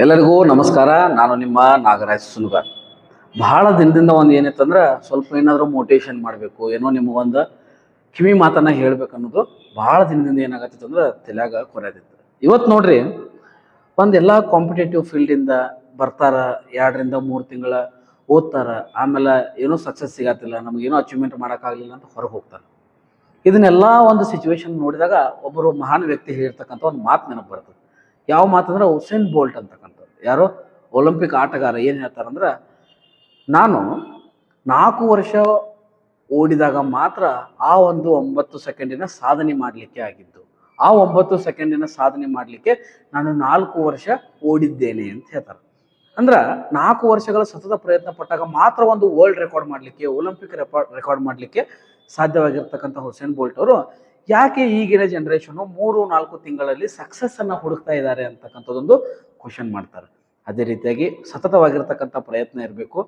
ಎಲ್ಲರಿಗೂ ನಮಸ್ಕಾರ. ನಾನು ನಿಮ್ಮ ನಾಗರಾಜ್ ಸುಲ್ಗಾರ್. ಬಹಳ ದಿನದಿಂದ ಒಂದು ಏನಿತ್ತಂದ್ರೆ ಸ್ವಲ್ಪ ಏನಾದರೂ ಮೋಟಿವೇಶನ್ ಮಾಡಬೇಕು, ಏನೋ ನಿಮಗೊಂದು ಕಿವಿ ಮಾತನ್ನು ಹೇಳ್ಬೇಕು ಅನ್ನೋದು ಭಾಳ ದಿನದಿಂದ ಏನಾಗತ್ತಿತ್ತು ಅಂದ್ರೆ ತಲೆಯಾಗ ಕೊರೆದಿತ್ತು. ಇವತ್ತು ನೋಡ್ರಿ, ಎಲ್ಲ ಕಾಂಪಿಟೇಟಿವ್ ಫೀಲ್ಡಿಂದ ಬರ್ತಾರ, 2 3 ತಿಂಗಳ ಓದ್ತಾರ, ಆಮೇಲೆ ಏನೋ ಸಕ್ಸಸ್ ಸಿಗತ್ತಿಲ್ಲ, ನಮಗೇನೋ ಅಚೀವ್ಮೆಂಟ್ ಮಾಡೋಕ್ಕಾಗಲಿಲ್ಲ ಅಂತ ಹೊರಗೆ ಹೋಗ್ತಾರೆ. ಇದನ್ನೆಲ್ಲ ಒಂದು ಸಿಚುವೇಶನ್ ನೋಡಿದಾಗ ಒಬ್ಬರು ಮಹಾನ್ ವ್ಯಕ್ತಿ ಹೇಳಿರ್ತಕ್ಕಂಥ ಒಂದು ಮಾತು ನೆನಪು ಬರ್ತದೆ. ಯಾವ ಮಾತಂದ್ರೆ ಉಸೇನ್ ಬೋಲ್ಟ್ ಅಂತಕ್ಕಂಥದ್ದು. ಯಾರೋ ಒಲಿಂಪಿಕ್ ಆಟಗಾರ ಏನು ಹೇಳ್ತಾರಂದ್ರೆ, ನಾನು 4 ವರ್ಷ ಓಡಿದಾಗ ಮಾತ್ರ ಆ ಒಂದು 9 ಸೆಕೆಂಡಿನ ಸಾಧನೆ ಮಾಡಲಿಕ್ಕೆ ಆಗಿದ್ದು. ಆ 9 ಸೆಕೆಂಡಿನ ಸಾಧನೆ ಮಾಡಲಿಕ್ಕೆ ನಾನು 4 ವರ್ಷ ಓಡಿದ್ದೇನೆ ಅಂತ ಹೇಳ್ತಾರೆ. ಅಂದ್ರೆ 4 ವರ್ಷಗಳ ಸತತ ಪ್ರಯತ್ನ ಪಟ್ಟಾಗ ಮಾತ್ರ ಒಂದು ವರ್ಲ್ಡ್ ರೆಕಾರ್ಡ್ ಮಾಡಲಿಕ್ಕೆ, ಒಲಿಂಪಿಕ್ ರೆಕಾರ್ಡ್ ಮಾಡಲಿಕ್ಕೆ ಸಾಧ್ಯವಾಗಿರ್ತಕ್ಕಂಥ ಉಸೇನ್ ಬೋಲ್ಟ್ ಅವರು ಯಾಕೆ ಈಗಿನ ಜನ್ರೇಷನು 3-4 ತಿಂಗಳಲ್ಲಿ ಸಕ್ಸಸ್ ಅನ್ನ ಹುಡುಕ್ತಾ ಇದ್ದಾರೆ ಅಂತಕ್ಕಂಥದ್ದೊಂದು ಕ್ವಶನ್ ಮಾಡ್ತಾರೆ. ಅದೇ ರೀತಿಯಾಗಿ ಸತತವಾಗಿರ್ತಕ್ಕಂಥ ಪ್ರಯತ್ನ ಇರಬೇಕು.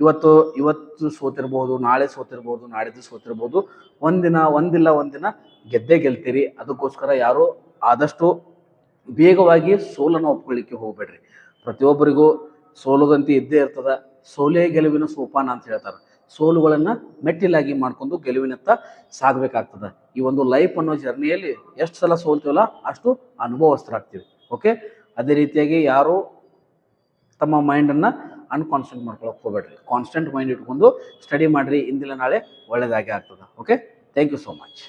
ಇವತ್ತು ಸೋತಿರ್ಬೋದು, ನಾಳೆ ಸೋತಿರ್ಬೋದು, ನಾಡಿದ್ದು ಸೋತಿರ್ಬೋದು, ಒಂದಿಲ್ಲ ಗೆದ್ದೇ ಗೆಲ್ತೀರಿ. ಅದಕ್ಕೋಸ್ಕರ ಯಾರು ಆದಷ್ಟು ಬೇಗವಾಗಿ ಸೋಲನ್ನು ಒಪ್ಕೊಳ್ಳಿಕ್ಕೆ ಹೋಗ್ಬೇಡ್ರಿ. ಪ್ರತಿಯೊಬ್ಬರಿಗೂ ಸೋಲುಗಂತಿ ಇದ್ದೇ ಇರ್ತದ. ಸೋಲೇ ಗೆಲುವಿನ ಸೋಪಾನ ಅಂತ ಹೇಳ್ತಾರೆ. ಸೋಲುಗಳನ್ನು ಮೆಟ್ಟಿಲಾಗಿ ಮಾಡ್ಕೊಂಡು ಗೆಲುವಿನತ್ತ ಸಾಗಬೇಕಾಗ್ತದೆ. ಈ ಒಂದು ಲೈಫ್ ಅನ್ನೋ ಜರ್ನಿಯಲ್ಲಿ ಎಷ್ಟು ಸಲ ಸೋಲ್ತೀವಲ್ಲ ಅಷ್ಟು ಅನುಭವಸ್ಥರಾಗ್ತೀವಿ. ಓಕೆ, ಅದೇ ರೀತಿಯಾಗಿ ಯಾರು ತಮ್ಮ ಮೈಂಡನ್ನು ಅನ್ಕಾನ್ಸ್ಟೆಂಟ್ ಮಾಡ್ಕೊಳಕ್ಕೆ ಹೋಗ್ಬೇಡ್ರಿ. ಕಾನ್ಸ್ಟೆಂಟ್ ಮೈಂಡ್ ಇಟ್ಕೊಂಡು ಸ್ಟಡಿ ಮಾಡಿರಿ. ಇಂದಿಲ್ಲ ನಾಳೆ ಒಳ್ಳೆಯದಾಗಿ ಆಗ್ತದೆ. Okay, thank you so much.